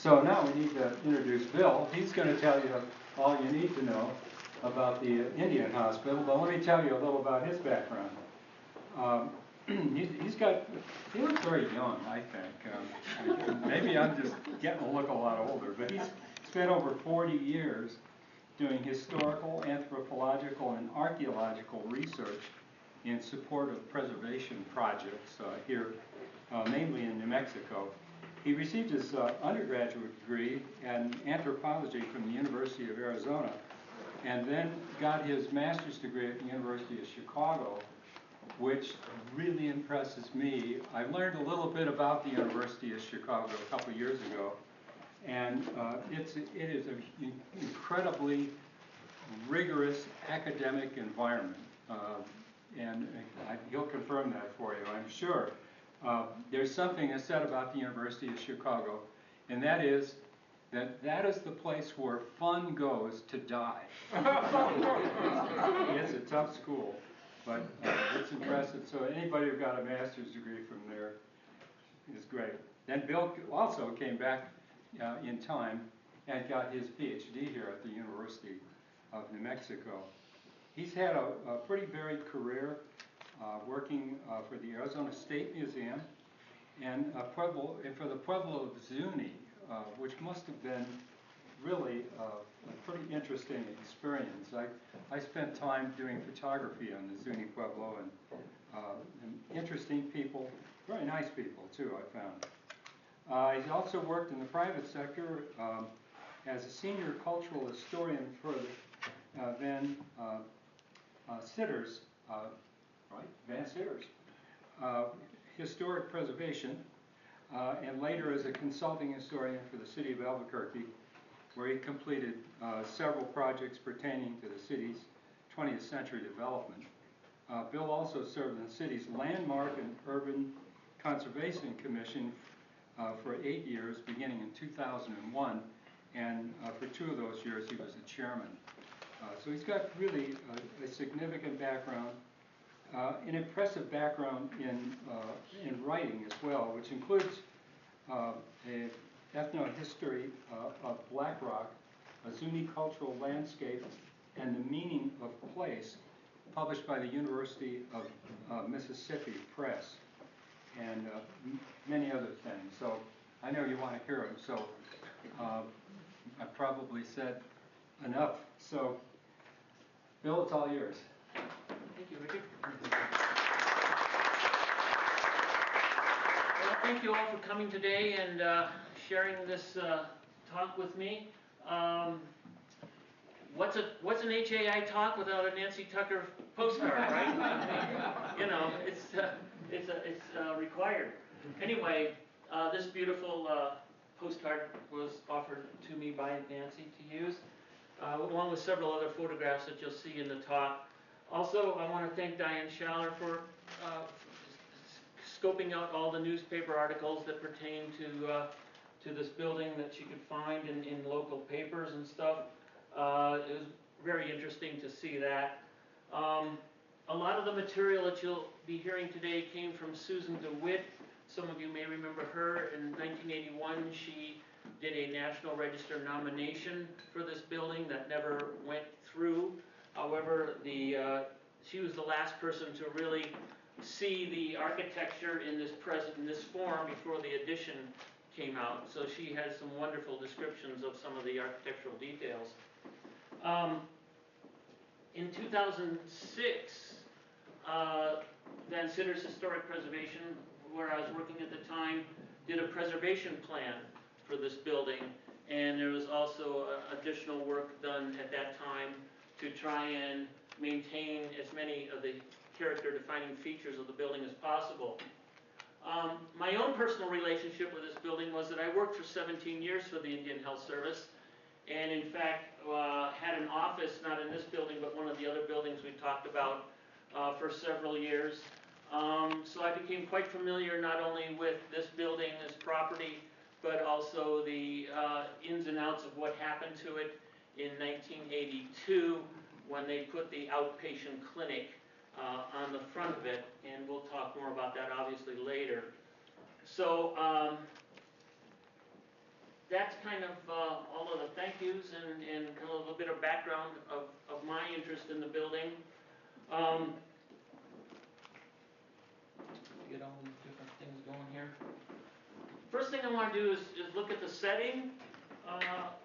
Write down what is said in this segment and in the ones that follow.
So now we need to introduce Bill. He's going to tell you all you need to know about the Indian Hospital, but let me tell you a little about his background. He looks very young, I think. Maybe I'm just getting to look a lot older, but he's spent over 40 years doing historical, anthropological, and archaeological research in support of preservation projects here, mainly in New Mexico. He received his undergraduate degree in anthropology from the University of Arizona, and then got his master's degree at the University of Chicago, which really impresses me. I learned a little bit about the University of Chicago a couple of years ago, and it is an incredibly rigorous academic environment, and he'll confirm that for you, I'm sure. There's something that's said about the University of Chicago, and that is the place where fun goes to die. It's a tough school, but it's impressive. So anybody who got a master's degree from there is great. Then Bill also came back in time and got his Ph.D. here at the University of New Mexico. He's had a pretty varied career, working for the Arizona State Museum and for the Pueblo of Zuni, which must have been really a pretty interesting experience. I spent time doing photography on the Zuni Pueblo, and interesting people, very nice people too, I found. He's also worked in the private sector as a senior cultural historian for Van Sitter's, historic preservation, and later as a consulting historian for the city of Albuquerque, where he completed several projects pertaining to the city's 20th century development. Bill also served in the city's Landmark and Urban Conservation Commission for 8 years, beginning in 2001, and for 2 of those years he was the chairman. So he's got really a significant background, an impressive background in writing as well, which includes an ethnohistory of Black Rock, a Zuni cultural landscape, and the meaning of place, published by the University of Mississippi Press, and many other things. So I know you want to hear them, so I probably said enough. So Bill, it's all yours. Thank you, Richard. Well, thank you all for coming today and sharing this talk with me. What's an HAI talk without a Nancy Tucker postcard, right? I mean, you know, it's required. Anyway, this beautiful postcard was offered to me by Nancy to use, along with several other photographs that you'll see in the talk. Also, I want to thank Diane Schaller for scoping out all the newspaper articles that pertain to this building that she could find in local papers and stuff. It was very interesting to see that. A lot of the material that you'll be hearing today came from Susan DeWitt. Some of you may remember her. In 1981, she did a National Register nomination for this building that never went through. However, she was the last person to really see the architecture in this form before the addition came out. So she has some wonderful descriptions of some of the architectural details. In 2006, Van Sitter's Historic Preservation, where I was working at the time, did a preservation plan for this building, and there was also additional work done at that time to try and maintain as many of the character-defining features of the building as possible. My own personal relationship with this building was that I worked for 17 years for the Indian Health Service, and in fact had an office, not in this building, but one of the other buildings we talked about for several years. So I became quite familiar not only with this building, this property, but also the ins and outs of what happened to it in 1982 when they put the outpatient clinic on the front of it, and we'll talk more about that obviously later. So that's kind of all of the thank yous and kind of a little bit of background of my interest in the building. Get all these different things going here. First thing I want to do is look at the setting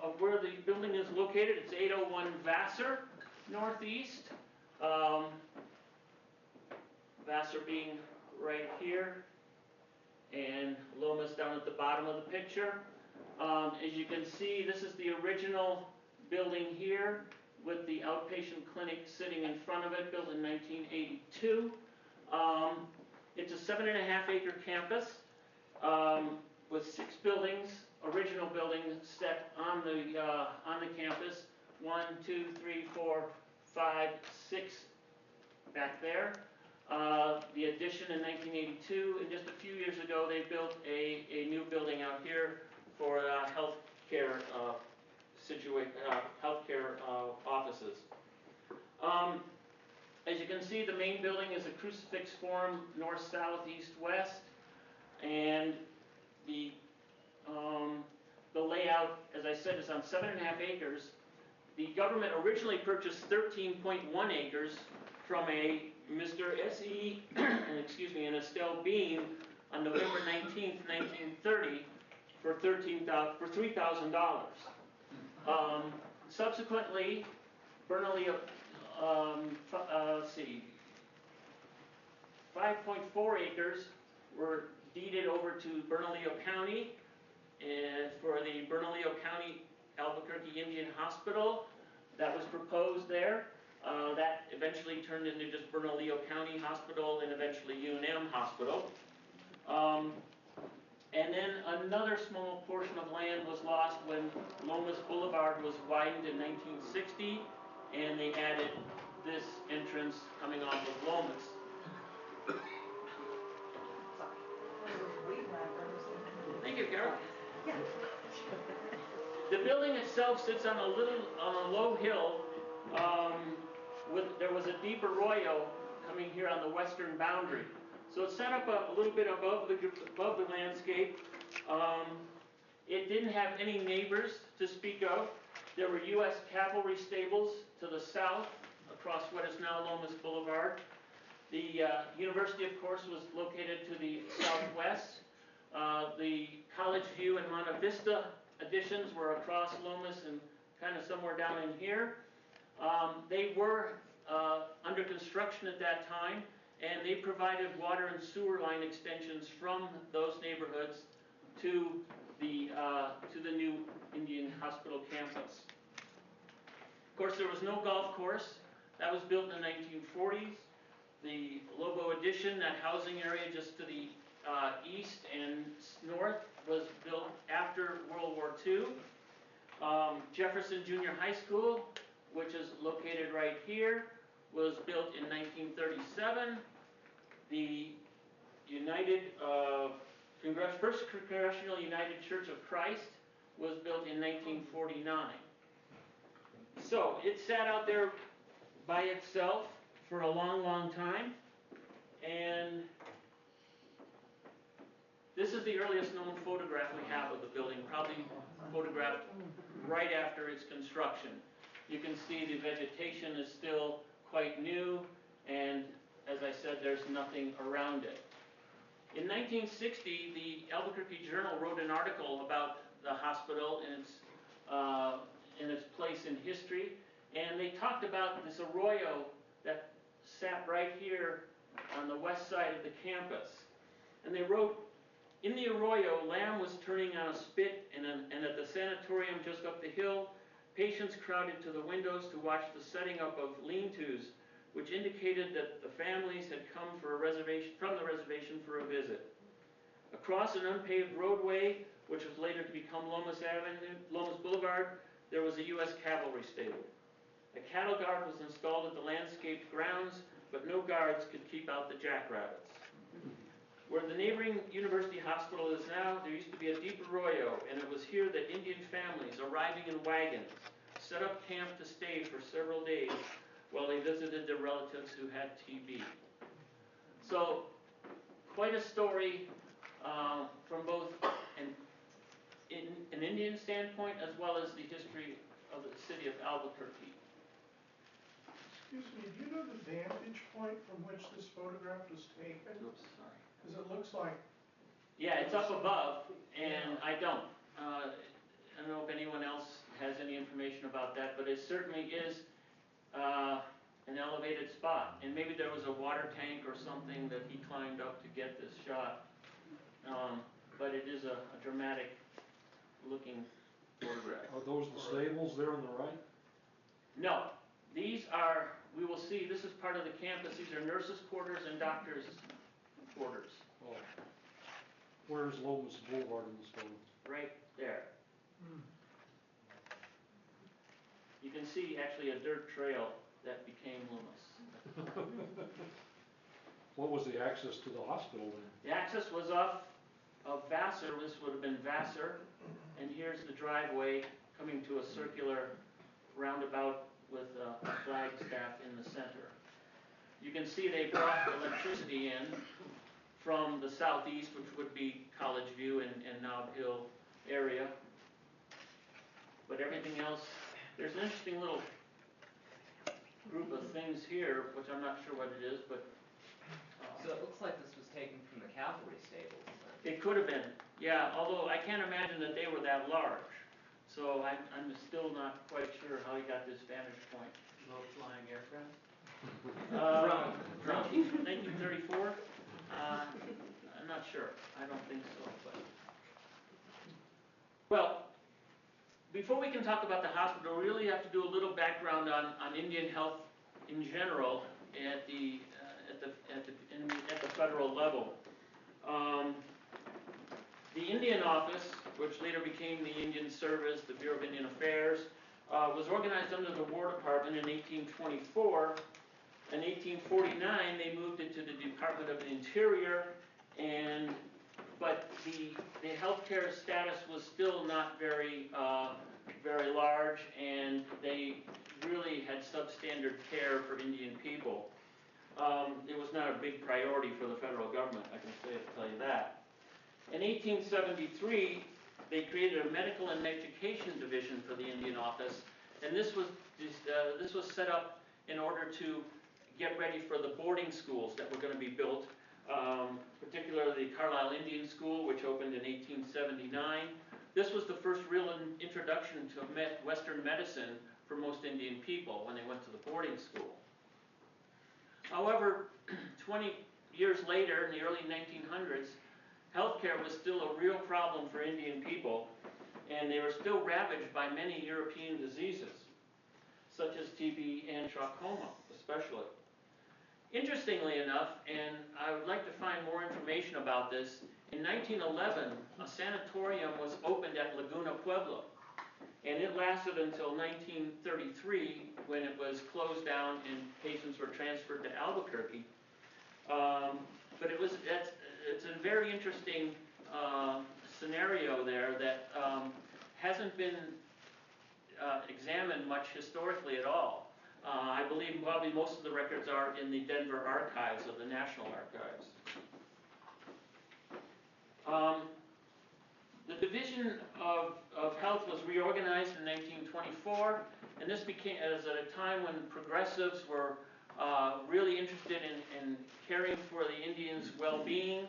of where the building is located. It's 801 Vassar Northeast. Vassar being right here, and Lomas down at the bottom of the picture. As you can see, this is the original building here with the outpatient clinic sitting in front of it, built in 1982. It's a 7.5 acre campus with 6 buildings, original buildings set on the campus. 1, 2, 3, 4, 5, 6 back there. The addition in 1982, and just a few years ago they built a new building out here for healthcare offices. As you can see, the main building is a crucifix form, north, south, east, west, and the layout, as I said, is on 7.5 acres. The government originally purchased 13.1 acres from a Mr. S.E. and Estelle Bean on November 19th, 1930 for $3,000. Subsequently, Bernalillo, 5.4 acres were deeded over to Bernalillo County for the Bernalillo County Albuquerque Indian Hospital that was proposed there. That eventually turned into just Bernalillo County Hospital and eventually UNM Hospital. And then another small portion of land was lost when Lomas Boulevard was widened in 1960, and they added this entrance coming off of Lomas. Thank you, Carol. The building itself sits on a low hill. There was a deep arroyo coming here on the western boundary. So it's set up a little bit above the landscape. It didn't have any neighbors to speak of. There were U.S. cavalry stables to the south across what is now Lomas Boulevard. The university, of course, was located to the southwest. The College View and Monte Vista additions were across Lomas and kind of somewhere down in here. They were under construction at that time, and they provided water and sewer line extensions from those neighborhoods to the new Indian Hospital campus. Of course, there was no golf course. That was built in the 1940s. The Lobo Addition, that housing area just to the east and north, was built after World War II. Jefferson Junior High School, which is located right here, was built in 1937. The First Congressional United Church of Christ was built in 1949. So it sat out there by itself for a long, long time, and this is the earliest known photograph we have of the building, probably photographed right after its construction. You can see the vegetation is still quite new, and as I said, there's nothing around it. In 1960, the Albuquerque Journal wrote an article about the hospital and its place in history, and they talked about this arroyo that sat right here on the west side of the campus. And they wrote, in the arroyo, lamb was turning on a spit, and at the sanatorium just up the hill, patients crowded to the windows to watch the setting up of lean-tos, which indicated that the families had come from the reservation for a visit. Across an unpaved roadway, which was later to become Lomas Boulevard, there was a U.S. cavalry stable. A cattle guard was installed at the landscaped grounds, but no guards could keep out the jackrabbits. Where the neighboring university hospital is now, there used to be a deep arroyo, and it was here that Indian families arriving in wagons set up camp to stay for several days while they visited their relatives who had TB. So, quite a story from both an in an Indian standpoint as well as the history of the city of Albuquerque. Excuse me, do you know the vantage point from which this photograph was taken? Oops, sorry. Because it looks like, Yeah, it's up above, and I don't. I don't know if anyone else has any information about that, but it certainly is an elevated spot. And maybe there was a water tank or something that he climbed up to get this shot. But it is a dramatic looking photograph. Are those the stables there on the right? No, these are, we will see, this is part of the campus. These are nurses' quarters and doctors' quarters. Oh. Where's Lomas Boulevard in this photo? Right there. You can see actually a dirt trail that became Loomis. What was the access to the hospital then? The access was off of Vassar. This would have been Vassar. And here's the driveway coming to a circular roundabout with a flagstaff in the center. You can see they brought electricity in from the southeast, which would be College View and Nob Hill area. But everything else, there's an interesting little group of things here, which I'm not sure what it is, but So it looks like this was taken from the cavalry stables then. it could have been, yeah, although I can't imagine that they were that large. So I'm still not quite sure how he got this vantage point. Low-flying aircraft? 1934? I'm not sure. I don't think so. But well, before we can talk about the hospital, we really have to do a little background on Indian health in general at the federal level. The Indian Office, which later became the Indian Service, the Bureau of Indian Affairs, was organized under the War Department in 1824. In 1849, they moved it to the Department of the Interior, but the healthcare status was still not very large, and they really had substandard care for Indian people. It was not a big priority for the federal government, I can tell you that. In 1873, they created a medical and education division for the Indian Office, and this was set up in order to get ready for the boarding schools that were going to be built, particularly the Carlisle Indian School, which opened in 1879. This was the first real introduction to Western medicine for most Indian people when they went to the boarding school. However, 20 years later, in the early 1900s, healthcare was still a real problem for Indian people, and they were still ravaged by many European diseases, such as TB and trachoma, especially. Interestingly enough, and I would like to find more information about this, in 1911, a sanatorium was opened at Laguna Pueblo, and it lasted until 1933, when it was closed down and patients were transferred to Albuquerque. But it's a very interesting scenario there that hasn't been examined much historically at all. I believe probably most of the records are in the Denver archives of the National Archives. The Division of Health was reorganized in 1924, and this became at a time when progressives were really interested in caring for the Indians' well-being,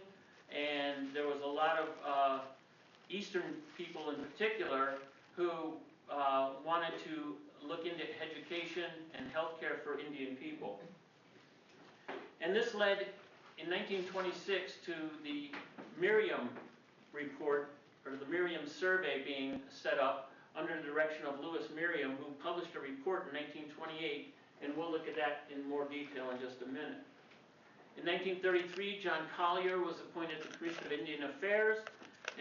and there was a lot of Eastern people in particular who wanted to look into education and health care for Indian people. And this led in 1926 to the Merriam Report, or the Merriam Survey, being set up under the direction of Lewis Merriam, who published a report in 1928, and we'll look at that in more detail in just a minute. In 1933, John Collier was appointed to the Commission of Indian Affairs,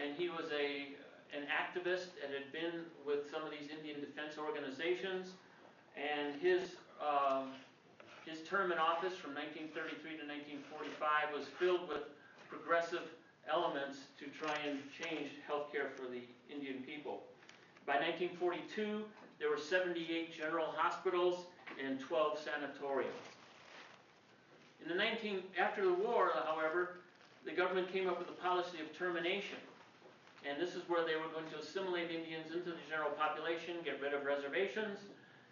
and he was an activist that had been with some of these Indian defense organizations, and his term in office from 1933 to 1945 was filled with progressive elements to try and change healthcare for the Indian people. By 1942, there were 78 general hospitals and 12 sanatoriums. After the war, however, the government came up with a policy of termination. And this is where they were going to assimilate Indians into the general population, get rid of reservations,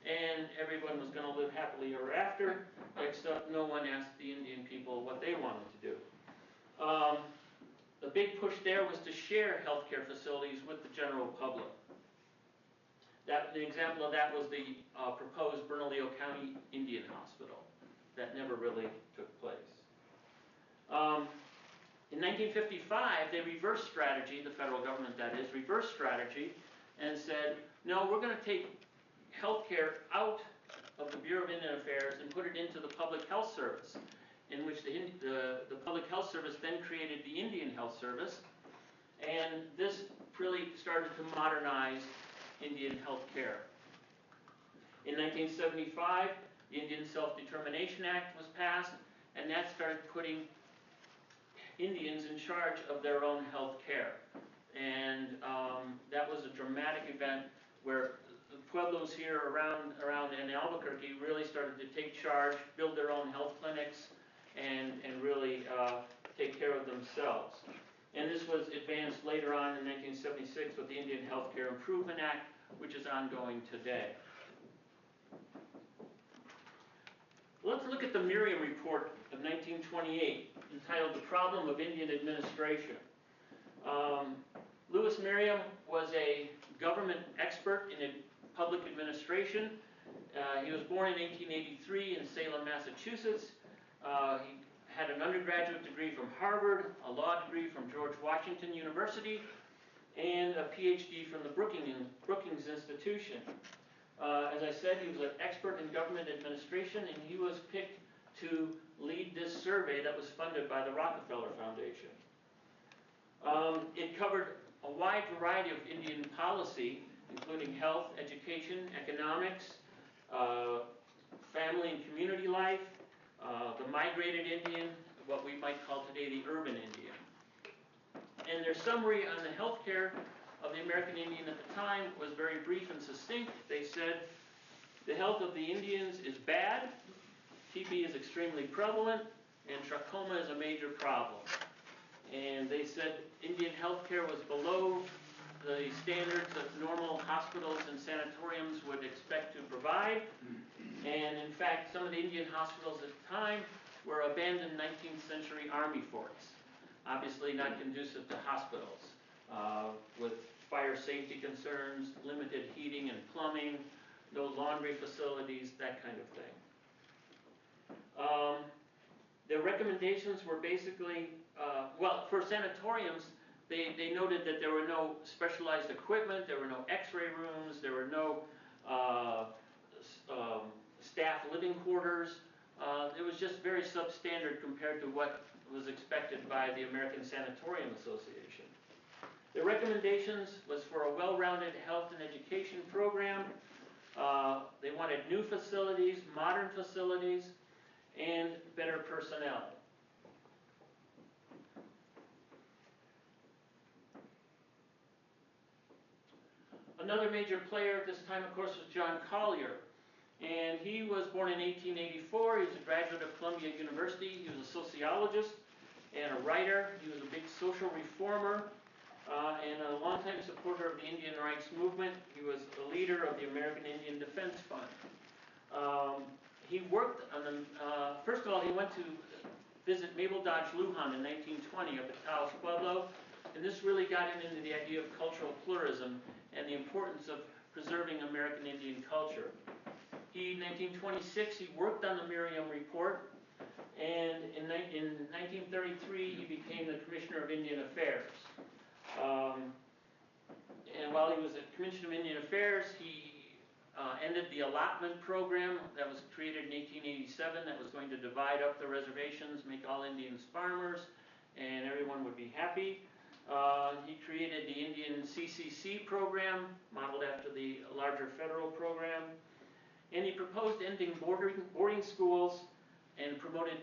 and everyone was going to live happily ever after, except no one asked the Indian people what they wanted to do. The big push there was to share healthcare facilities with the general public. The example of that was the proposed Bernalillo County Indian Hospital. That never really took place. In 1955, they reversed strategy, the federal government that is, reversed strategy, and said, no, we're going to take healthcare out of the Bureau of Indian Affairs and put it into the Public Health Service, in which the Public Health Service then created the Indian Health Service, and this really started to modernize Indian healthcare. In 1975, the Indian Self-Determination Act was passed, and that started putting Indians in charge of their own health care. And that was a dramatic event where the Pueblos here around in Albuquerque really started to take charge, build their own health clinics, and really take care of themselves. And this was advanced later on in 1976 with the Indian Healthcare Improvement Act, which is ongoing today. Let's look at the Merriam Report of 1928, entitled The Problem of Indian Administration. Lewis Merriam was a government expert in public administration. He was born in 1883 in Salem, Massachusetts. He had an undergraduate degree from Harvard, a law degree from George Washington University, and a Ph.D. from the Brookings Institution. As I said, he was an expert in government administration, and he was picked to lead this survey that was funded by the Rockefeller Foundation. It covered a wide variety of Indian policy, including health, education, economics, family and community life, the migrated Indian, what we might call today the urban Indian. And their summary on the health care of the American Indian at the time was very brief and succinct. They said, the health of the Indians is bad, TB is extremely prevalent, and trachoma is a major problem. And they said Indian health care was below the standards that normal hospitals and sanatoriums would expect to provide. And in fact, some of the Indian hospitals at the time were abandoned 19th century army forts, obviously not conducive to hospitals, with fire safety concerns, limited heating and plumbing, no laundry facilities, that kind of thing. Their recommendations were basically, well, for sanatoriums, they noted that there were no specialized equipment, there were no x-ray rooms, there were no staff living quarters. It was just very substandard compared to what was expected by the American Sanatorium Association. The recommendations was for a well-rounded health and education program. They wanted new facilities, modern facilities, and better personnel. Another major player at this time, of course, was John Collier. And he was born in 1884. He was a graduate of Columbia University. He was a sociologist and a writer. He was a big social reformer and a longtime supporter of the Indian rights movement. He was a leader of the American Indian Defense Fund. He worked on the, first of all, he went to visit Mabel Dodge Lujan in 1920 up at Taos Pueblo, and this really got him into the idea of cultural pluralism and the importance of preserving American Indian culture. In 1926, he worked on the Merriam Report, and in 1933, he became the Commissioner of Indian Affairs. And while he was at Commissioner of Indian Affairs, he ended the allotment program that was created in 1887 that was going to divide up the reservations, make all Indians farmers, and everyone would be happy. He created the Indian CCC program, modeled after the larger federal program. And he proposed ending boarding schools and promoted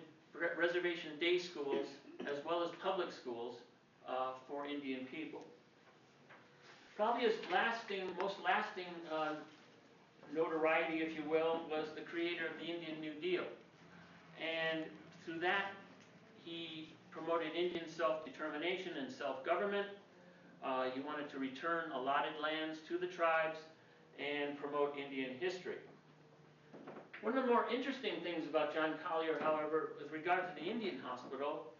reservation day schools as well as public schools for Indian people. Probably his most lasting notoriety, if you will, was the creator of the Indian New Deal. And through that, he promoted Indian self-determination and self-government. He wanted to return allotted lands to the tribes and promote Indian history. One of the more interesting things about John Collier, however, with regard to the Indian Hospital,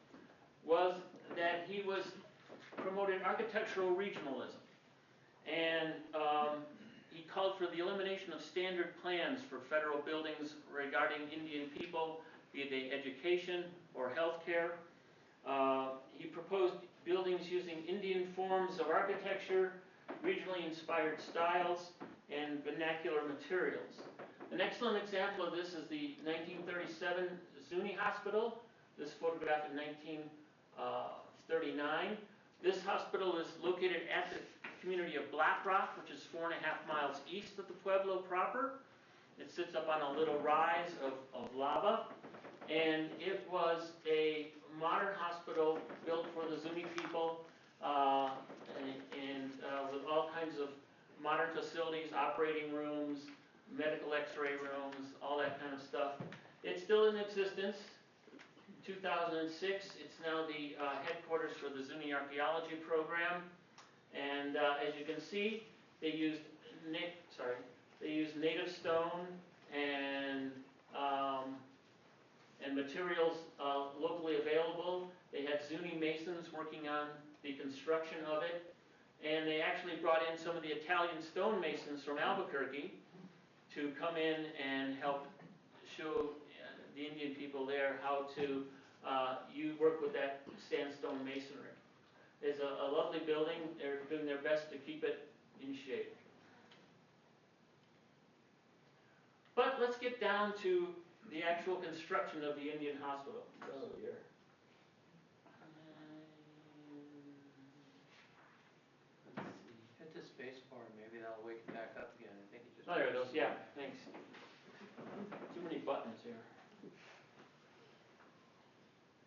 was that he was promoted architectural regionalism. And he called for the elimination of standard plans for federal buildings regarding Indian people, be they education or healthcare. He proposed buildings using Indian forms of architecture, regionally inspired styles, and vernacular materials. An excellent example of this is the 1937 Zuni Hospital. This photograph in 1939. This hospital is located at the community of Black Rock, which is 4.5 miles east of the Pueblo proper. It sits up on a little rise of lava, and it was a modern hospital built for the Zuni people, with all kinds of modern facilities, operating rooms, medical x-ray rooms, all that kind of stuff. It's still in existence. 2006, it's now the headquarters for the Zuni Archaeology Program. And as you can see, they used native stone and materials locally available. They had Zuni masons working on the construction of it, and they actually brought in some of the Italian stonemasons from Albuquerque to come in and help show the Indian people there how to work with that sandstone masonry. It's a lovely building. They're doing their best to keep it in shape. But let's get down to the actual construction of the Indian Hospital. Oh dear. Let's see. Hit the space bar, maybe that'll wake it back up again. I think it just. Oh, there it goes. Yeah, thanks. Too many buttons here.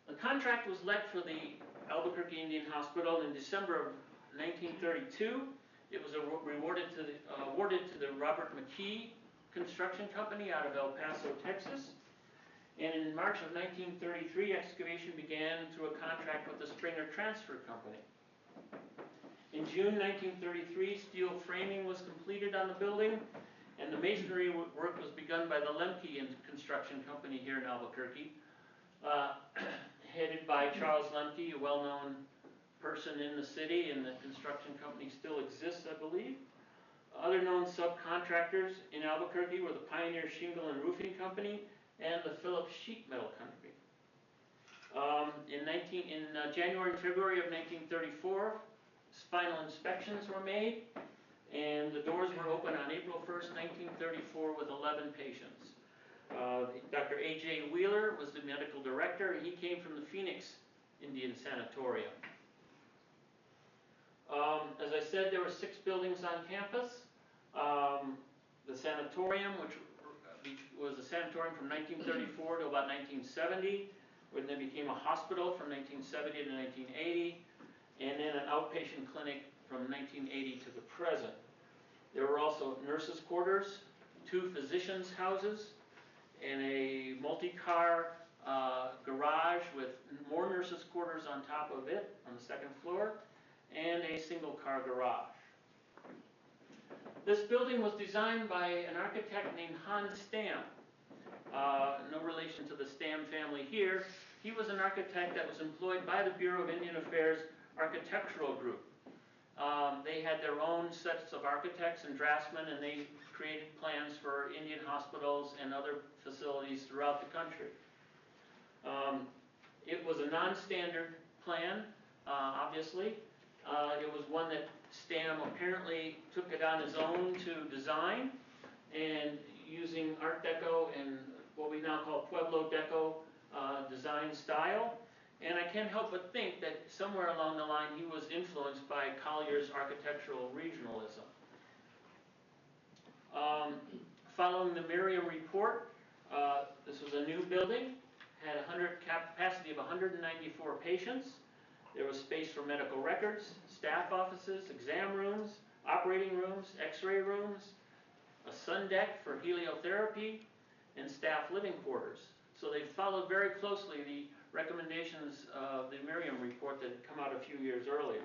The contract was let for the Albuquerque Indian Hospital in December of 1932. It was awarded to the Robert McKee Construction Company out of El Paso, Texas. And in March of 1933, excavation began through a contract with the Springer Transfer Company. In June 1933, steel framing was completed on the building, and the masonry work was begun by the Lemke Construction Company here in Albuquerque, headed by Charles Lemke, a well-known person in the city, and the construction company still exists, I believe. Other known subcontractors in Albuquerque were the Pioneer Shingle and Roofing Company and the Phillips Sheet Metal Company. In January and February of 1934, final inspections were made, and the doors were open on April 1st, 1934, with 11 patients. Dr. A.J. Wheeler was the medical director, and he came from the Phoenix Indian Sanatorium. As I said, there were 6 buildings on campus. The sanatorium, which was a sanatorium from 1934 to about 1970, when it became a hospital from 1970 to 1980, and then an outpatient clinic from 1980 to the present. There were also nurses' quarters, 2 physicians' houses, and a multi-car garage with more nurses' quarters on top of it on the 2nd floor, and a single-car garage. This building was designed by an architect named Hans Stam. No relation to the Stam family here. He was an architect that was employed by the Bureau of Indian Affairs Architectural Group. They had their own sets of architects and draftsmen, and they created plans for Indian hospitals and other facilities throughout the country. It was a non-standard plan, obviously. It was one that Stam apparently took it on his own to design, and using Art Deco and what we now call Pueblo Deco design style. And I can't help but think that somewhere along the line he was influenced by Collier's architectural regionalism. Following the Merriam Report, this was a new building, had a capacity of 194 patients. There was space for medical records, staff offices, exam rooms, operating rooms, x-ray rooms, a sun deck for heliotherapy, and staff living quarters. So they followed very closely the recommendations of the Merriam Report that had come out a few years earlier.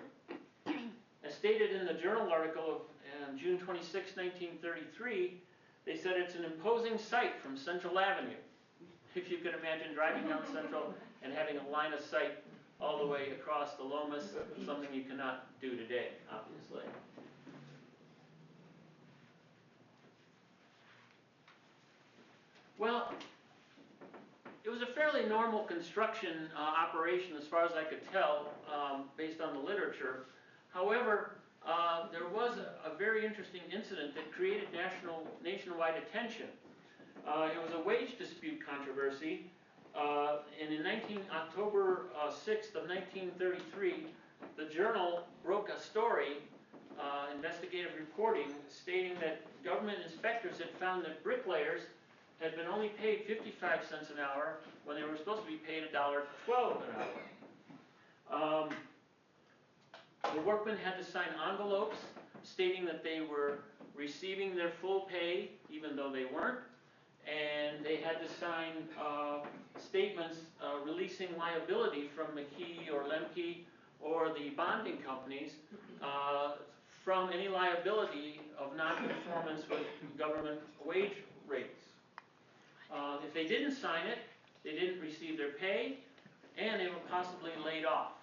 stated in the journal article of June 26, 1933, they said it's an imposing sight from Central Avenue. If you can imagine driving down Central and having a line of sight all the way across the Lomas, something you cannot do today, obviously. Well, it was a fairly normal construction operation as far as I could tell, based on the literature. However, there was a very interesting incident that created nationwide attention. It was a wage dispute controversy, and in October 6th of 1933, the Journal broke a story, investigative reporting, stating that government inspectors had found that bricklayers had been only paid 55 cents an hour when they were supposed to be paid $1.12 an hour. The workmen had to sign envelopes stating that they were receiving their full pay, even though they weren't, and they had to sign statements releasing liability from McKee or Lemke or the bonding companies from any liability of non-conformance with government wage rates. If they didn't sign it, they didn't receive their pay, and they were possibly laid off.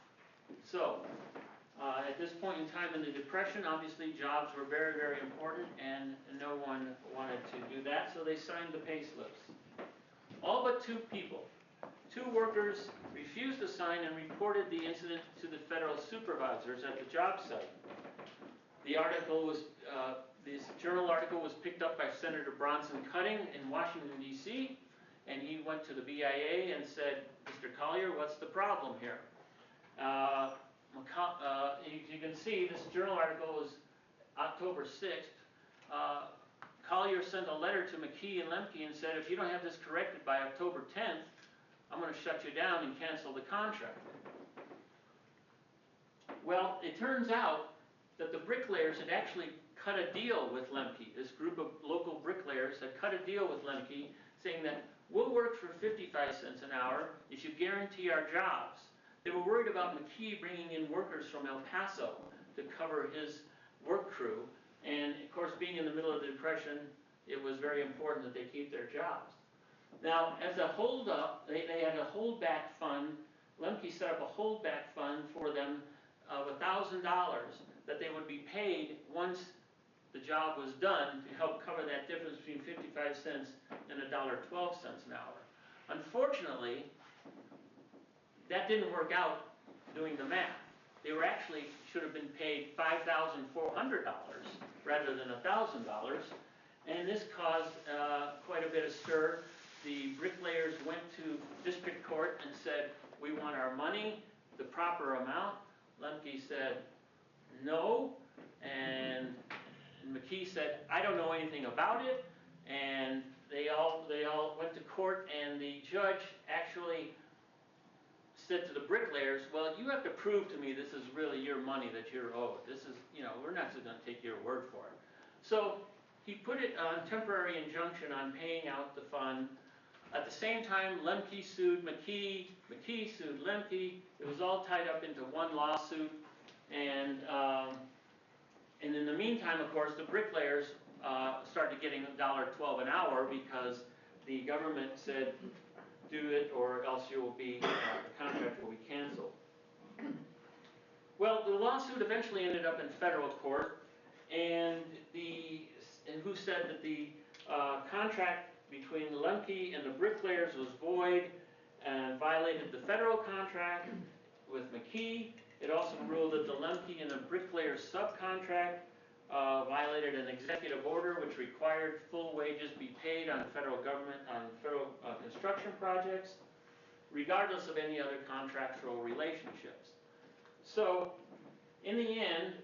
So, at this point in time in the Depression, obviously jobs were very, very important, and no one wanted to do that, so they signed the pay slips. All but two people. Two workers refused to sign and reported the incident to the federal supervisors at the job site. The article was, this journal article was picked up by Senator Bronson Cutting in Washington, D.C., and he went to the BIA and said, Mr. Collier, what's the problem here? You can see this journal article was October 6th. Collier sent a letter to McKee and Lemke and said, if you don't have this corrected by October 10th, I'm going to shut you down and cancel the contract. Well, it turns out that the bricklayers had actually cut a deal with Lemke. This group of local bricklayers had cut a deal with Lemke, saying that we'll work for 55 cents an hour if you guarantee our jobs. They were worried about McKee bringing in workers from El Paso to cover his work crew, and of course, being in the middle of the Depression, it was very important that they keep their jobs. Now, as a hold-up, they had a holdback fund. Lemke set up a holdback fund for them of $1,000 that they would be paid once the job was done to help cover that difference between 55 cents and $1.12 an hour. Unfortunately, that didn't work out doing the math. They were actually should have been paid $5,400 rather than $1,000, and this caused quite a bit of stir. The bricklayers went to district court and said, we want our money, the proper amount. Lemke said, no, and McKee said, I don't know anything about it, and they all went to court, and the judge actually said to the bricklayers, well, you have to prove to me this is really your money that you're owed. This is, we're not just going to take your word for it. So he put it on temporary injunction on paying out the fund. At the same time, Lemke sued McKee, McKee sued Lemke. It was all tied up into one lawsuit, and in the meantime, of course, the bricklayers started getting $1.12 an hour because the government said, do it or else you will be, the contract will be canceled. Well, the lawsuit eventually ended up in federal court, and who said that the contract between Lemke and the bricklayers was void and violated the federal contract with McKee. It also ruled that the Lemke and the bricklayers subcontract violated an executive order which required full wages be paid on federal construction projects, regardless of any other contractual relationships. So, in the end,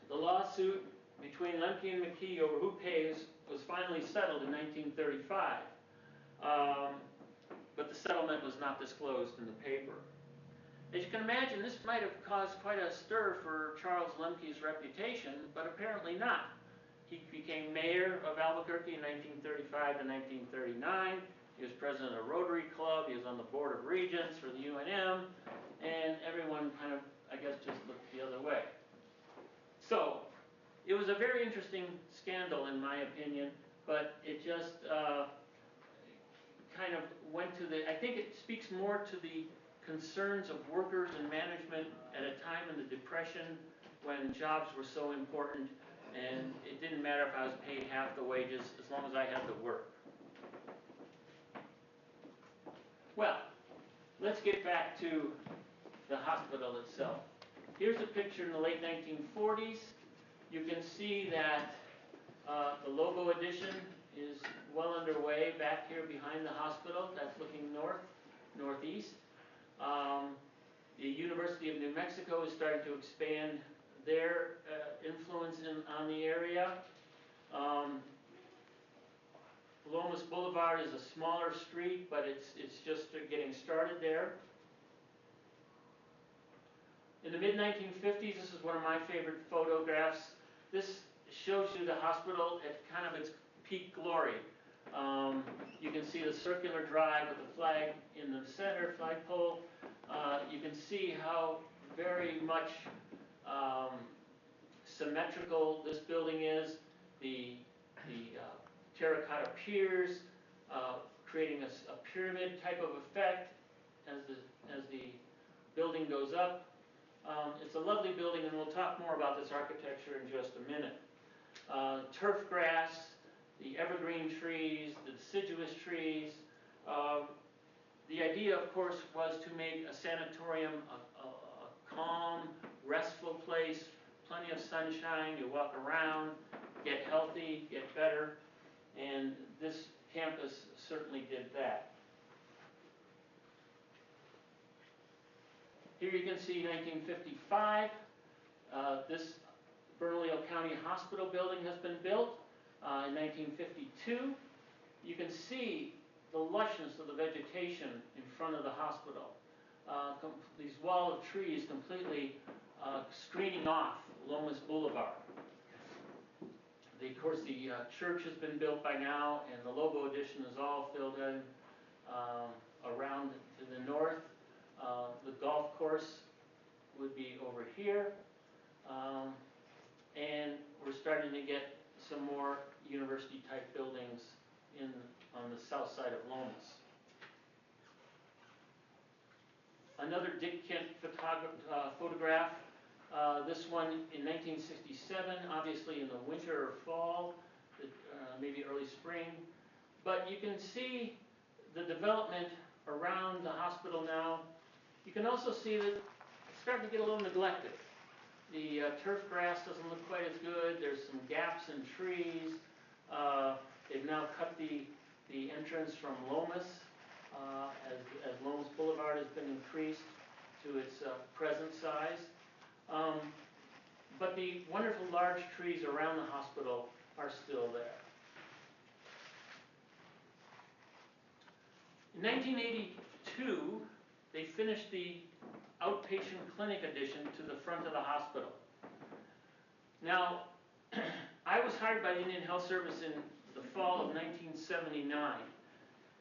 the lawsuit between Lemke and McKee over who pays was finally settled in 1935, but the settlement was not disclosed in the paper. As you can imagine, this might have caused quite a stir for Charles Lemke's reputation, but apparently not. He became mayor of Albuquerque in 1935 to 1939. He was president of Rotary Club. He was on the board of regents for the UNM, and everyone kind of, I guess, just looked the other way. So, it was a very interesting scandal in my opinion, but it just kind of went to the, I think it speaks more to the concerns of workers and management at a time in the Depression when jobs were so important and it didn't matter if I was paid half the wages as long as I had the work. Well, let's get back to the hospital itself. Here's a picture in the late 1940s. You can see that the logo addition is well underway back here behind the hospital. That's looking north, northeast. The University of New Mexico is starting to expand their influence on the area. Lomas Boulevard is a smaller street, but it's just getting started there. In the mid-1950s, this is one of my favorite photographs. This shows you the hospital at kind of its peak glory. You can see the circular drive with the flag in the center, flagpole. You can see how very much symmetrical this building is. The terracotta piers, creating a pyramid type of effect as the building goes up. It's a lovely building, and we'll talk more about this architecture in just a minute. Turf grass, the evergreen trees, the deciduous trees. The idea, of course, was to make a sanatorium a calm, restful place, plenty of sunshine, you walk around, get healthy, get better, and this campus certainly did that. Here you can see 1955. This Bernalillo County Hospital building has been built in 1952. You can see the lushness of the vegetation in front of the hospital. These wall of trees completely screening off Lomas Boulevard. Of course, the church has been built by now, and the logo addition is all filled in around to the north. The golf course would be over here, and we're starting to get some more university-type buildings on the south side of Lomas. Another Dick Kent photograph. This one in 1967, obviously in the winter or fall, maybe early spring. But you can see the development around the hospital now. You can also see that it's starting to get a little neglected. The turf grass doesn't look quite as good. There's some gaps in trees. They've now cut the entrance from Lomas as Lomas Boulevard has been increased to its present size. But the wonderful large trees around the hospital are still there. In 1982, they finished the outpatient clinic addition to the front of the hospital. Now, I was hired by the Indian Health Service in the fall of 1979.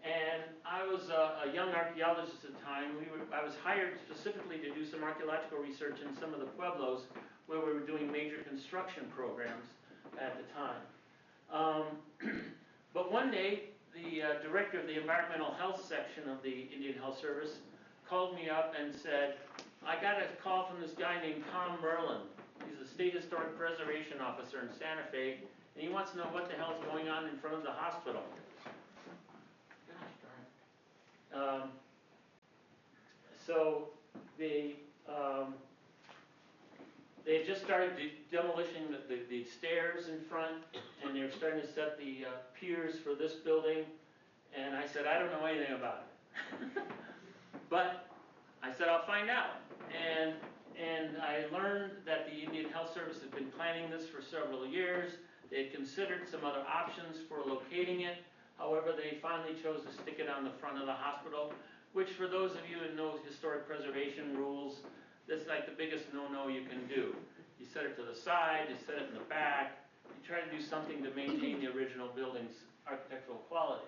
And I was a young archaeologist at the time. I was hired specifically to do some archaeological research in some of the Pueblos where we were doing major construction programs at the time. But one day, the director of the environmental health section of the Indian Health Service called me up and said, I got a call from this guy named Tom Merlin. He's a state historic preservation officer in Santa Fe, and he wants to know what the hell's going on in front of the hospital. So they just started demolishing the stairs in front, and they're starting to set the piers for this building. And I said, I don't know anything about it. But I said, I'll find out. And I learned that the Indian Health Service had been planning this for several years. They had considered some other options for locating it. However, they finally chose to stick it on the front of the hospital, which for those of you who know historic preservation rules, that's like the biggest no-no you can do. You set it to the side, you set it in the back, you try to do something to maintain the original building's architectural quality.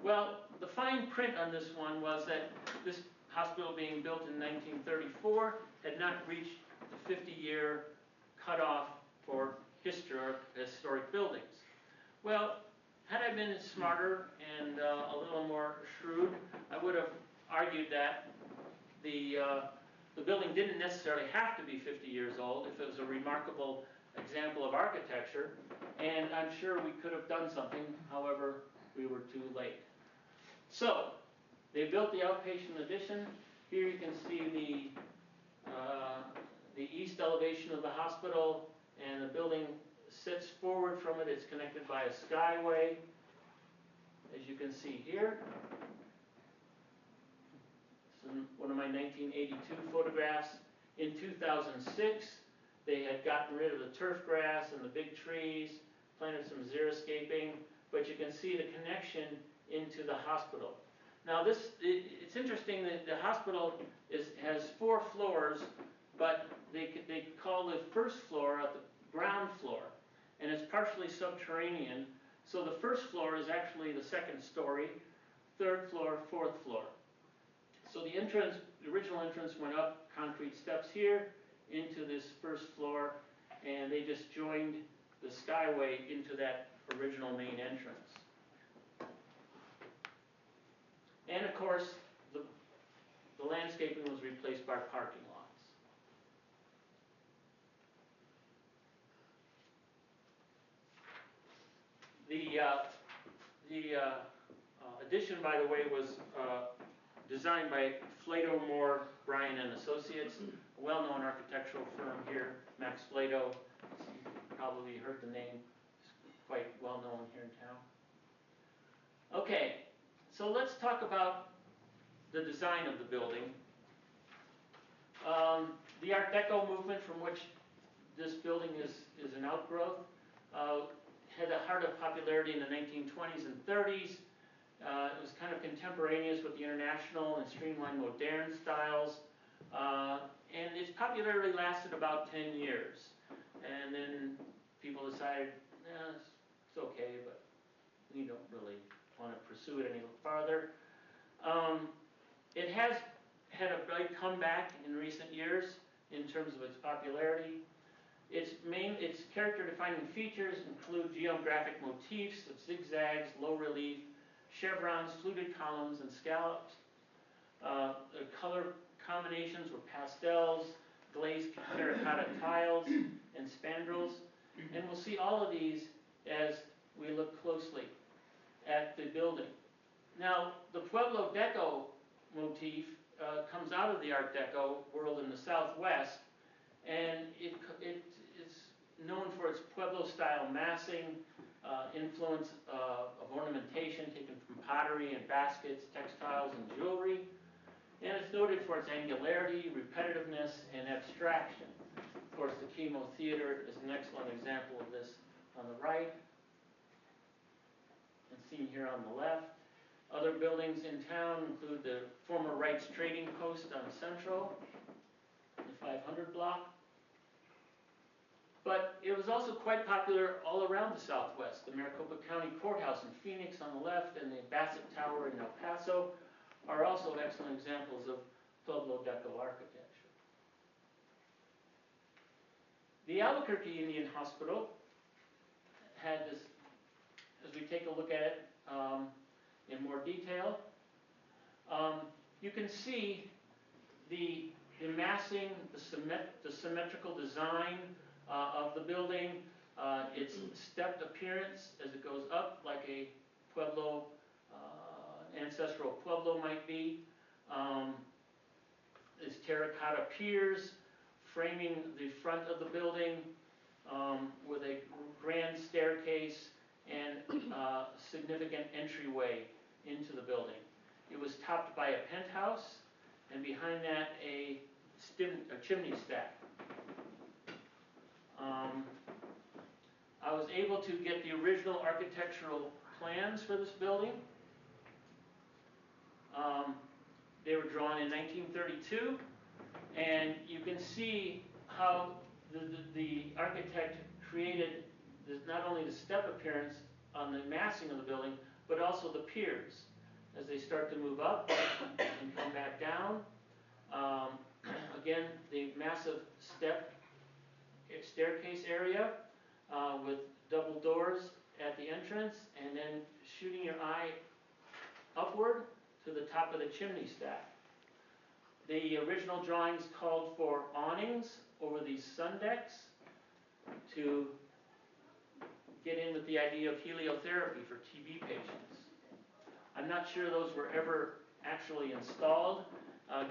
Well, the fine print on this one was that this hospital being built in 1934 had not reached the 50-year cutoff for historic buildings. Well, had I been smarter and a little more shrewd, I would have argued that the building didn't necessarily have to be 50 years old if it was a remarkable example of architecture, and I'm sure we could have done something, however, we were too late. So, they built the outpatient addition. Here you can see the east elevation of the hospital, and the building sits forward from it. It's connected by a skyway, as you can see here. This is one of my 1982 photographs. In 2006, they had gotten rid of the turf grass and the big trees, planted some xeriscaping, but you can see the connection into the hospital. Now it's interesting that the hospital has 4 floors, but they call the first floor the ground floor, and it's partially subterranean. So the first floor is actually the 2nd story, 3rd floor, 4th floor. So the original entrance went up concrete steps here into this first floor, and they just joined the skyway into that original main entrance. And of course, the landscaping was replaced by parking lots. The addition, by the way, was designed by Flato, Moore, Bryan and Associates, a well-known architectural firm here, Max Flato. You probably heard the name. It's quite well-known here in town. Okay, so let's talk about the design of the building. The Art Deco movement, from which this building is an outgrowth, had a heart of popularity in the 1920s and 30s. It was kind of contemporaneous with the international and streamlined modern styles, and its popularity lasted about 10 years. And then people decided, it's okay, but we don't really want to pursue it any farther. It has had a big comeback in recent years in terms of its popularity. Its character-defining features include geographic motifs of zigzags, low relief, chevrons, fluted columns, and scallops. The color combinations were pastels, glazed terracotta tiles, and spandrels. And we'll see all of these as we look closely at the building. Now, the Pueblo Deco motif comes out of the Art Deco world in the Southwest, and it is known for its Pueblo-style massing, influence of ornamentation taken from pottery and baskets, textiles, and jewelry. And it's noted for its angularity, repetitiveness, and abstraction. Of course, the Chemo Theater is an excellent example of this on the right, and seen here on the left. Other buildings in town include the former Wright's Trading Post on Central, the 500 block. But it was also quite popular all around the Southwest. The Maricopa County Courthouse in Phoenix on the left and the Bassett Tower in El Paso are also excellent examples of Pueblo Deco architecture. The Albuquerque Indian Hospital had this, as we take a look at it in more detail, you can see the massing, the symmetrical design of the building, its stepped appearance as it goes up, like a Pueblo, ancestral Pueblo might be. Its terracotta piers framing the front of the building with a grand staircase and significant entryway into the building. It was topped by a penthouse, and behind that a chimney stack. I was able to get the original architectural plans for this building. They were drawn in 1932, and you can see how the architect created not only the step appearance on the massing of the building, but also the piers as they start to move up and come back down. Again, the massive step staircase area with double doors at the entrance, and then shooting your eye upward to the top of the chimney stack. The original drawings called for awnings over these sun decks to get in with the idea of heliotherapy for TB patients. I'm not sure those were ever actually installed.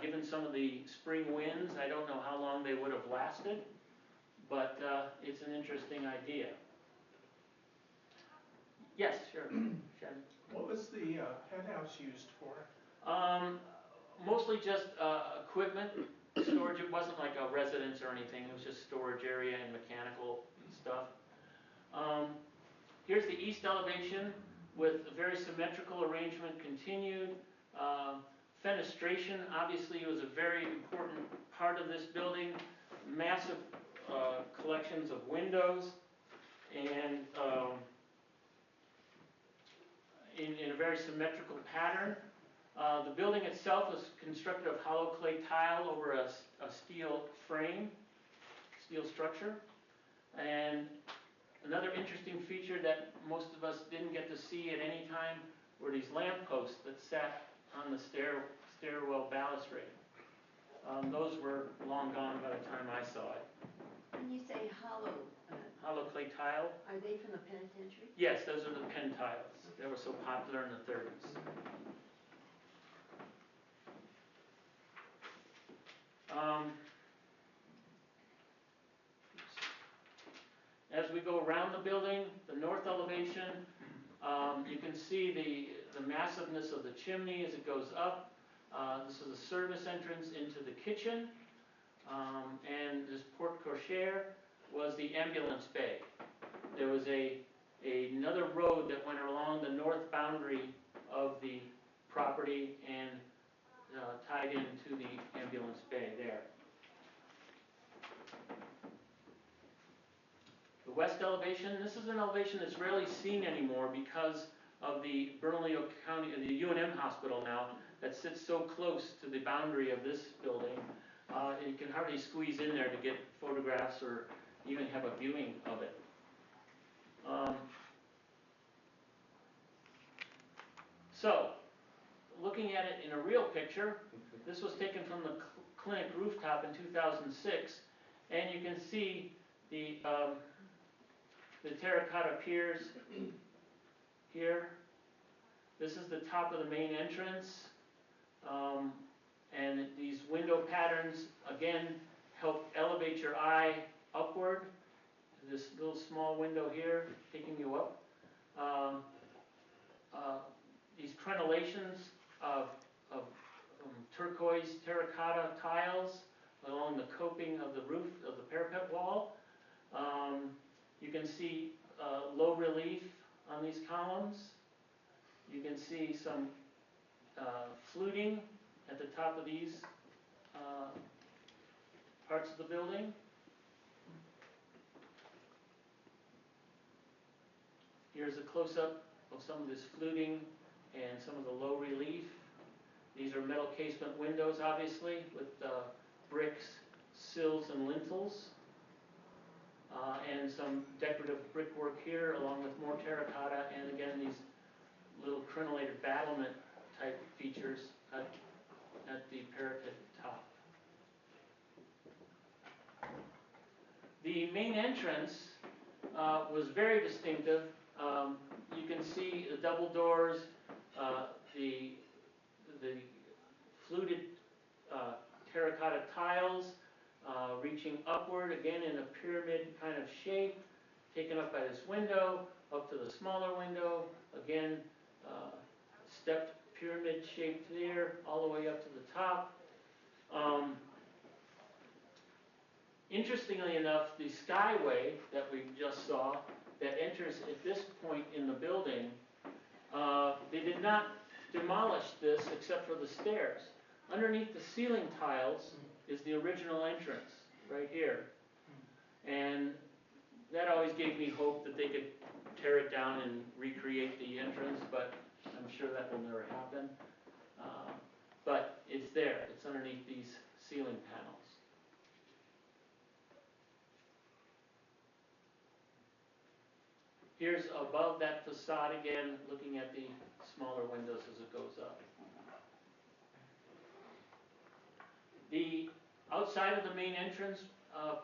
Given some of the spring winds, I don't know how long they would have lasted, but it's an interesting idea. Yes, sure, Shannon. What was the penthouse used for? Mostly just equipment storage. It wasn't like a residence or anything. It was just storage area and mechanical stuff. Here's the east elevation with a very symmetrical arrangement continued. Fenestration obviously was a very important part of this building. Massive collections of windows and in a very symmetrical pattern. The building itself was constructed of hollow clay tile over a steel frame, steel structure. And another interesting feature that most of us didn't get to see at any time were these lamp posts that sat on the stairwell balustrade. Those were long gone by the time I saw it. When you say hollow, Hollow clay tile? are they from the penitentiary? Yes, those are the pen tiles. They were so popular in the 30s. As we go around the building, the north elevation, you can see the massiveness of the chimney as it goes up. This is a service entrance into the kitchen, and this porte cochere was the ambulance bay. There was another road that went along the north boundary of the property and tied into the ambulance bay there. The west elevation, this is an elevation that's rarely seen anymore because of the Bernalillo County, the UNM hospital now, that sits so close to the boundary of this building. You can hardly squeeze in there to get photographs or even have a viewing of it. So, looking at it in a real picture, this was taken from the clinic rooftop in 2006, and you can see the terracotta piers here. This is the top of the main entrance, and these window patterns again help elevate your eye upward. This little small window here taking you up. These crenellations of turquoise terracotta tiles along the coping of the roof of the parapet wall. You can see low relief on these columns. You can see some fluting at the top of these parts of the building. Here's a close-up of some of this fluting and some of the low relief. These are metal casement windows, obviously, with bricks, sills, and lintels. And some decorative brickwork here, along with more terracotta, and again, these little crenellated battlement type features at the parapet top. The main entrance was very distinctive. You can see the double doors, the fluted terracotta tiles reaching upward, again in a pyramid kind of shape, taken up by this window, up to the smaller window, again stepped pyramid shaped there, all the way up to the top. Interestingly enough, the skyway that we just saw that enters at this point in the building, they did not demolish this except for the stairs. Underneath the ceiling tiles is the original entrance, right here. And that always gave me hope that they could tear it down and recreate the entrance, but I'm sure that will never happen. But it's there, it's underneath these ceiling panels. Here's above that facade again, looking at the smaller windows as it goes up. The outside of the main entrance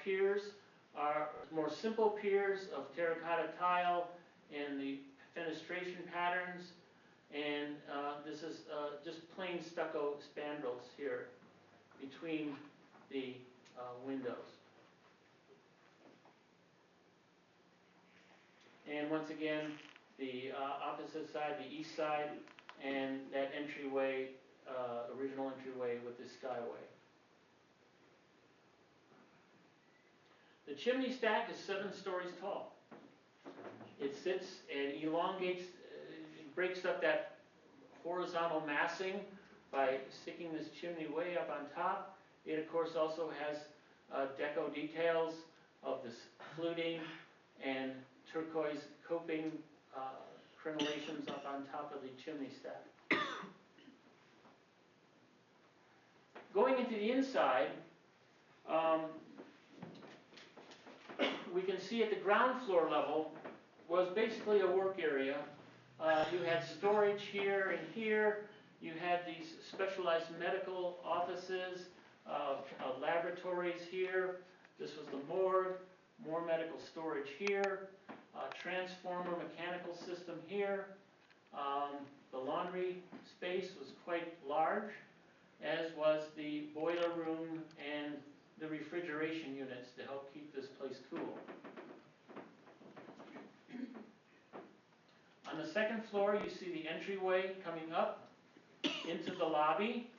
piers are more simple piers of terracotta tile and the fenestration patterns, and this is just plain stucco spandrels here between the windows. And once again, the opposite side, the east side, and that entryway, original entryway with the skyway. The chimney stack is 7 stories tall. It sits and elongates, it breaks up that horizontal massing by sticking this chimney way up on top. It of course also has deco details of this fluting and turquoise coping crenellations up on top of the chimney stack. Going into the inside, we can see at the ground floor level was basically a work area. You had storage here and here. You had these specialized medical offices, laboratories here. This was the morgue, more medical storage here. Transformer mechanical system here. The laundry space was quite large, as was the boiler room and the refrigeration units to help keep this place cool. On the second floor, you see the entryway coming up into the lobby,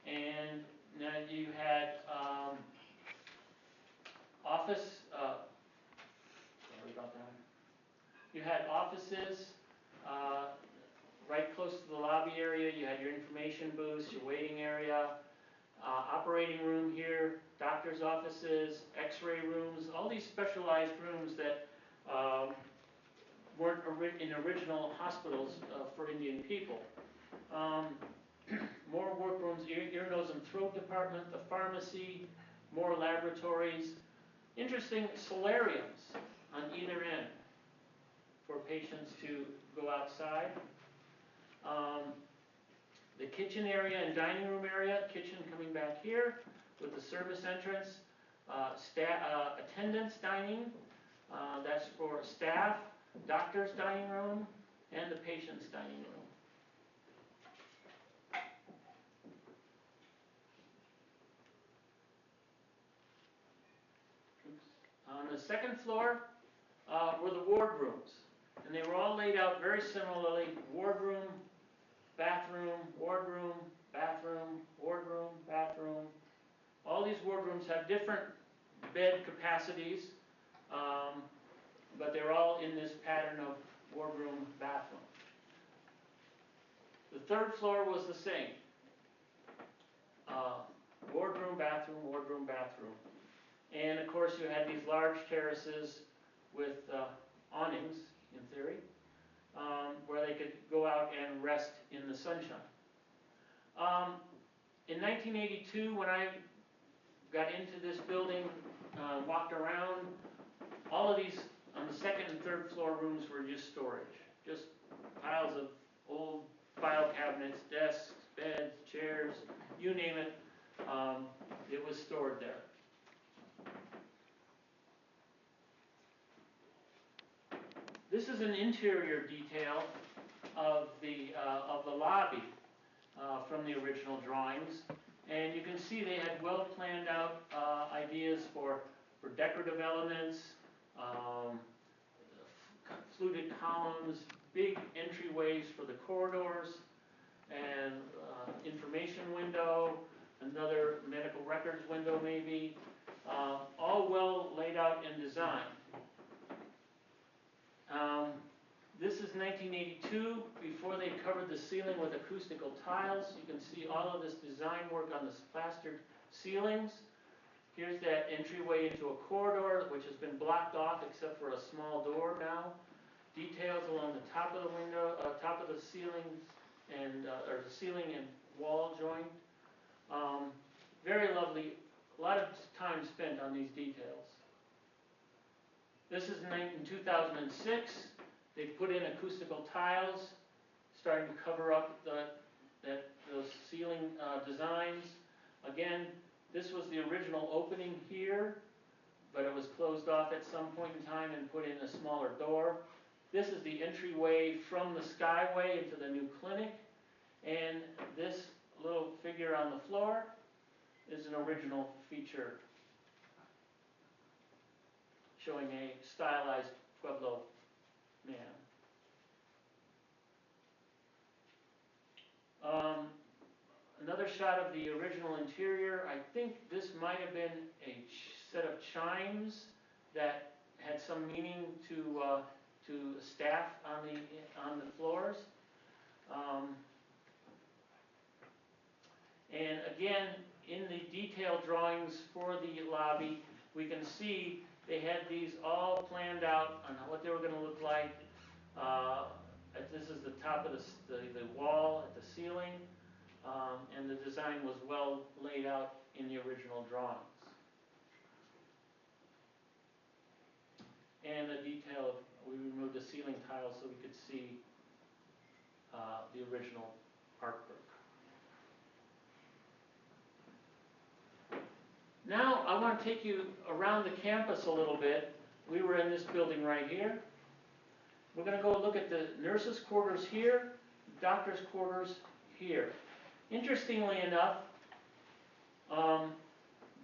and then you had office. Sorry about that. You had offices right close to the lobby area. You had your information booths, your waiting area, operating room here, doctor's offices, x-ray rooms, all these specialized rooms that weren't in original hospitals for Indian people. More workrooms, ear, nose, and throat department, the pharmacy, more laboratories, interesting solariums on either end for patients to go outside. The kitchen area and dining room area, kitchen coming back here with the service entrance, attendants dining, that's for staff, doctor's dining room, and the patient's dining room. On the second floor were the wardrooms, and they were all laid out very similarly: wardroom, bathroom, wardroom, bathroom, wardroom, bathroom. All these wardrooms have different bed capacities, but they're all in this pattern of wardroom, bathroom. The third floor was the same. Wardroom, bathroom, wardroom, bathroom. And of course you had these large terraces with awnings, in theory, where they could go out and rest in the sunshine. In 1982, when I got into this building, walked around, all of these on the second and third floor rooms were just storage. Just piles of old file cabinets, desks, beds, chairs, you name it, it was stored there. This is an interior detail of the lobby from the original drawings, and you can see they had well planned out ideas for decorative elements, fluted columns, big entryways for the corridors, and information window, another medical records window maybe, all well laid out and designed. This is 1982, before they covered the ceiling with acoustical tiles. You can see all of this design work on this plastered ceilings. Here's that entryway into a corridor, which has been blocked off except for a small door now. Details along the top of the window, top of the ceilings, and or the ceiling and wall joint. Very lovely. A lot of time spent on these details. This is in 2006. They put in acoustical tiles, starting to cover up those ceiling designs. Again, this was the original opening here, but it was closed off at some point in time and put in a smaller door. This is the entryway from the skyway into the new clinic, and this little figure on the floor is an original feature showing a stylized Pueblo man. Another shot of the original interior. I think this might have been a set of chimes that had some meaning to staff on the floors. And again, in the detailed drawings for the lobby, we can see they had these all planned out on what they were going to look like. This is the top of the wall at the ceiling, and the design was well laid out in the original drawings. And the detail, we removed the ceiling tile so we could see the original artwork. Now I want to take you around the campus a little bit. We were in this building right here. We're going to go look at the nurses' quarters here, doctors' quarters here. Interestingly enough, all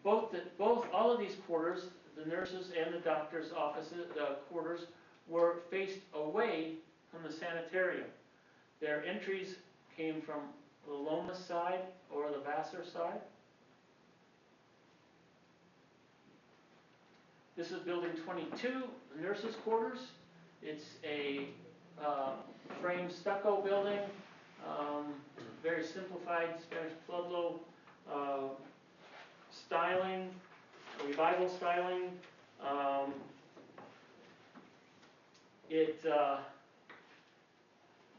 of these quarters, the nurses and the doctors' offices, quarters, were faced away from the sanitarium. Their entries came from the Loma side or the Vassar side. This is building 22, the nurses' quarters. It's a frame stucco building, very simplified Spanish Pueblo styling, revival styling.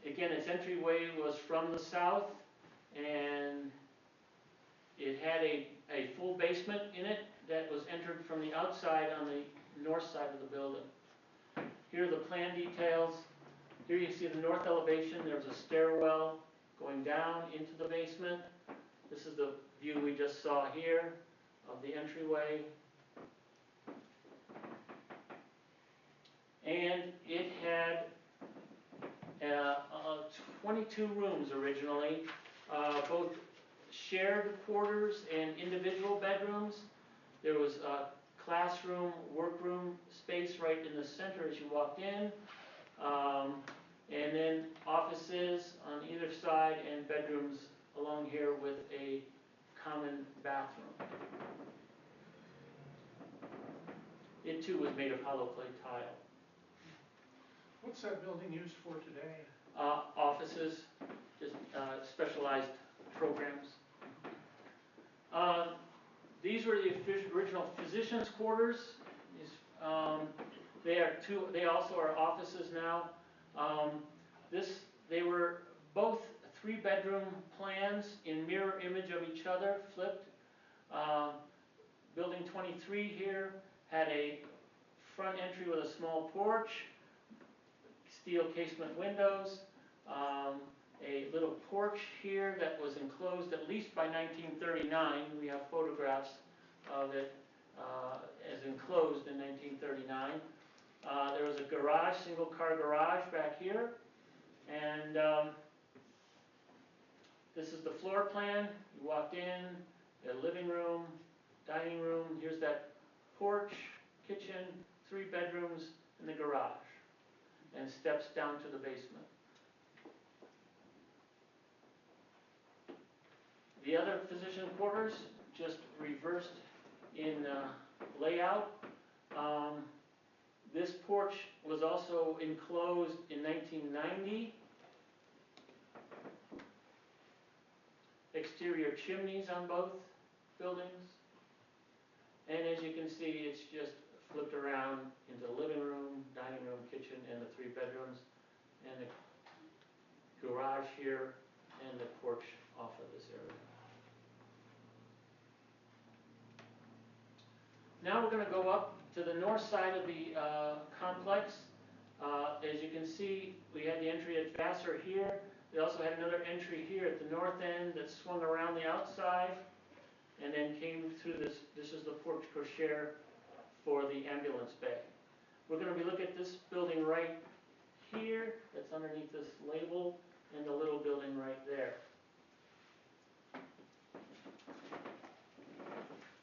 Again, its entryway was from the south, and it had a full basement in it that was entered from the outside on the north side of the building. Here are the plan details. Here you see the north elevation. There's a stairwell going down into the basement. This is the view we just saw here of the entryway. And it had 22 rooms originally, both shared quarters and individual bedrooms. There was a classroom, workroom space right in the center as you walked in, and then offices on either side and bedrooms along here with a common bathroom. It too was made of hollow clay tile. What's that building used for today? Offices, just specialized programs. These were the original physicians' quarters. They also are offices now. They were both 3-bedroom plans in mirror image of each other, flipped. Building 23 here had a front entry with a small porch, steel casement windows, a little porch here that was enclosed at least by 1939. We have photographs of it as enclosed in 1939. There was a garage, single car garage back here, and this is the floor plan. You walked in, a living room, dining room. Here's that porch, kitchen, 3 bedrooms, and the garage, and steps down to the basement. The other physician quarters, just reversed in layout. This porch was also enclosed in 1990. Exterior chimneys on both buildings. And as you can see, it's just flipped around into the living room, dining room, kitchen, and the 3 bedrooms, and the garage here, and the porch off of this area. Now we're going to go up to the north side of the complex. As you can see, entry at Vassar here. They also had another entry here at the north end that swung around the outside and then came through this. This is the porte cochere for the ambulance bay. We're going to be looking at this building right here that's underneath this label and the little building right there.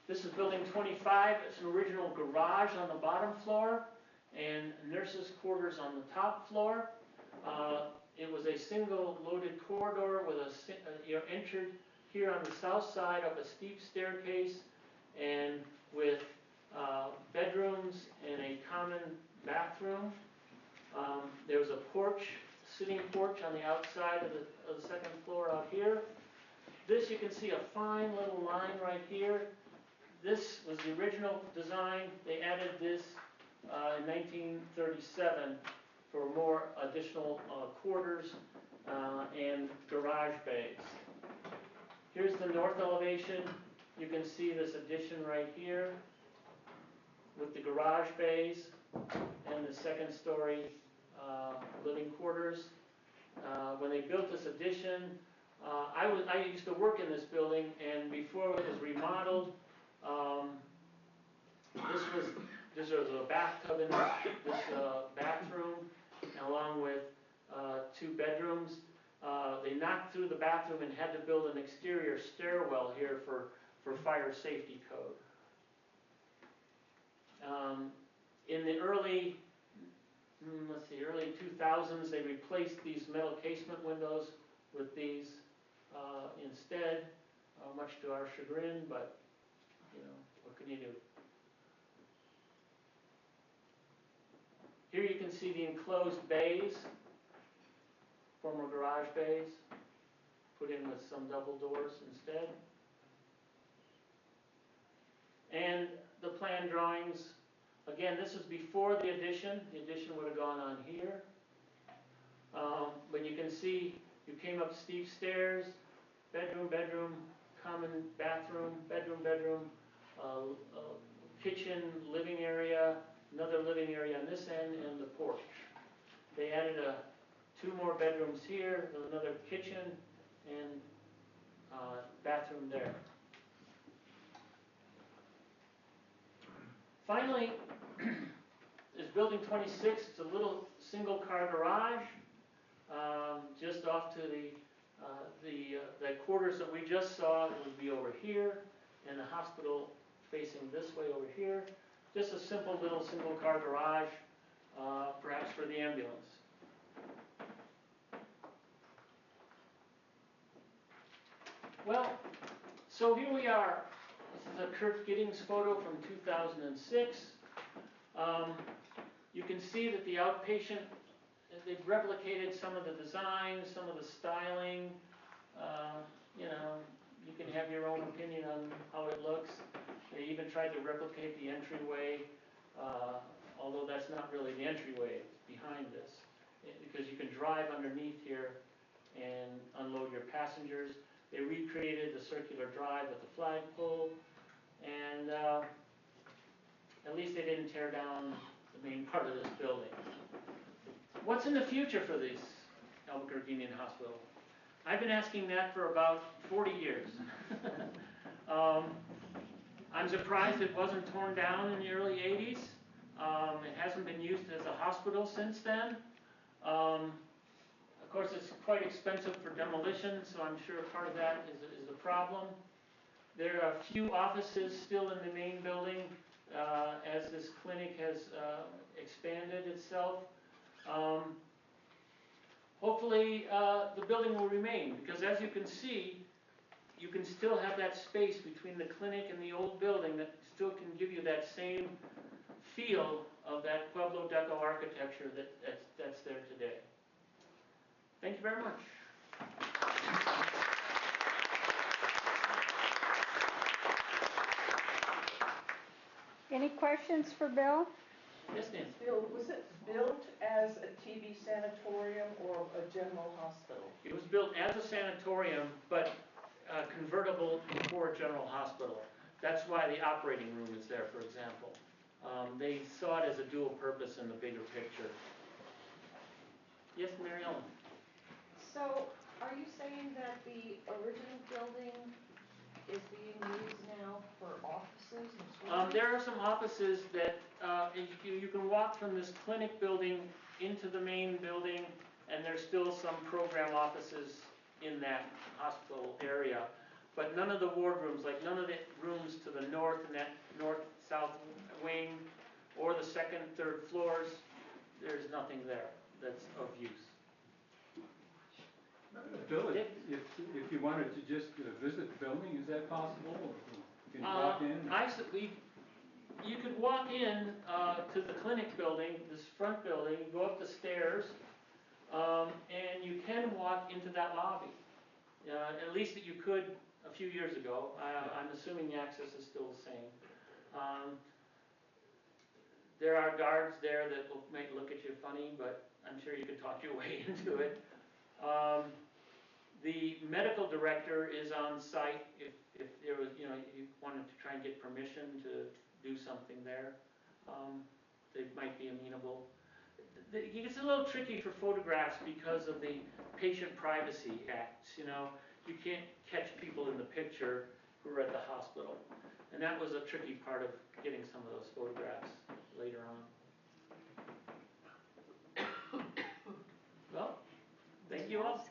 This is building 25. It's an original garage on the bottom floor and nurses' quarters on the top floor. It was a single loaded corridor with you're entered here on the south side up a steep staircase and with bedrooms and a common bathroom. There was a porch, sitting porch on the outside of the second floor out here. This, you can see a fine little line right here. This was the original design. They added this in 1937 for more additional quarters and garage bays. Here's the north elevation. You can see this addition right here with the garage bays and the second story living quarters. When they built this addition, I used to work in this building, and before it was remodeled, this was a bathtub in this bathroom, along with 2 bedrooms. They knocked through the bathroom and had to build an exterior stairwell here for fire safety code. In the early 2000s, they replaced these metal casement windows with these instead, much to our chagrin, but what can you do? Here you can see the enclosed bays, former garage bays, put in with some double doors instead. And the plan drawings, again, this is before the addition. The addition would have gone on here. But you can see you came up steep stairs, bedroom, bedroom, common bathroom, bedroom, bedroom, kitchen, living area, another living area on this end, and the porch. They added 2 more bedrooms here, another kitchen, and bathroom there. Finally, is building 26. It's a little single-car garage, just off to the quarters that we just saw. It would be over here, and the hospital facing this way over here. Just a simple little single-car garage, perhaps for the ambulance. Well, so here we are. This is a Kurt Giddings photo from 2006. You can see that the outpatient, they've replicated some of the designs, some of the styling. You can have your own opinion on how it looks. They even tried to replicate the entryway, although that's not really the entryway, it's behind this. Because you can drive underneath here and unload your passengers. They recreated the circular drive with the flagpole, and at least they didn't tear down the main part of this building. What's in the future for this Albuquerque Indian Hospital? I've been asking that for about 40 years. I'm surprised it wasn't torn down in the early 80s. It hasn't been used as a hospital since then. Of course, it's quite expensive for demolition, so I'm sure part of that is a problem. There are a few offices still in the main building as this clinic has expanded itself. Hopefully, the building will remain, because as you can see, you can still have that space between the clinic and the old building that still can give you that same feel of that Pueblo Deco architecture that's there today. Thank you very much. Any questions for Bill? Yes, Nancy. Bill, was it built as a TB sanatorium or a general hospital? It was built as a sanatorium, but convertible for a general hospital. That's why the operating room is there, for example. They saw it as a dual purpose in the bigger picture. Yes, Mary Ellen? So, are you saying that the original building is being used now for offices and storage? There are some offices that, you can walk from this clinic building into the main building, and there's still some program offices in that hospital area. But none of the ward rooms, like none of the rooms to the north in that north-south wing, or the second, third floors, there's nothing there that's of use. Bill, if you wanted to just visit the building, is that possible? You can walk in? You could walk in to the clinic building, this front building, go up the stairs, and you can walk into that lobby. At least that you could a few years ago. I'm assuming the access is still the same. There are guards there that might look at you funny, but I'm sure you could talk your way into it. The medical director is on site if there was, you wanted to try and get permission to do something there. They might be amenable. It's a little tricky for photographs because of the Patient Privacy Act. You can't catch people in the picture who are at the hospital. And that was a tricky part of getting some of those photographs later on. Well, thank you all.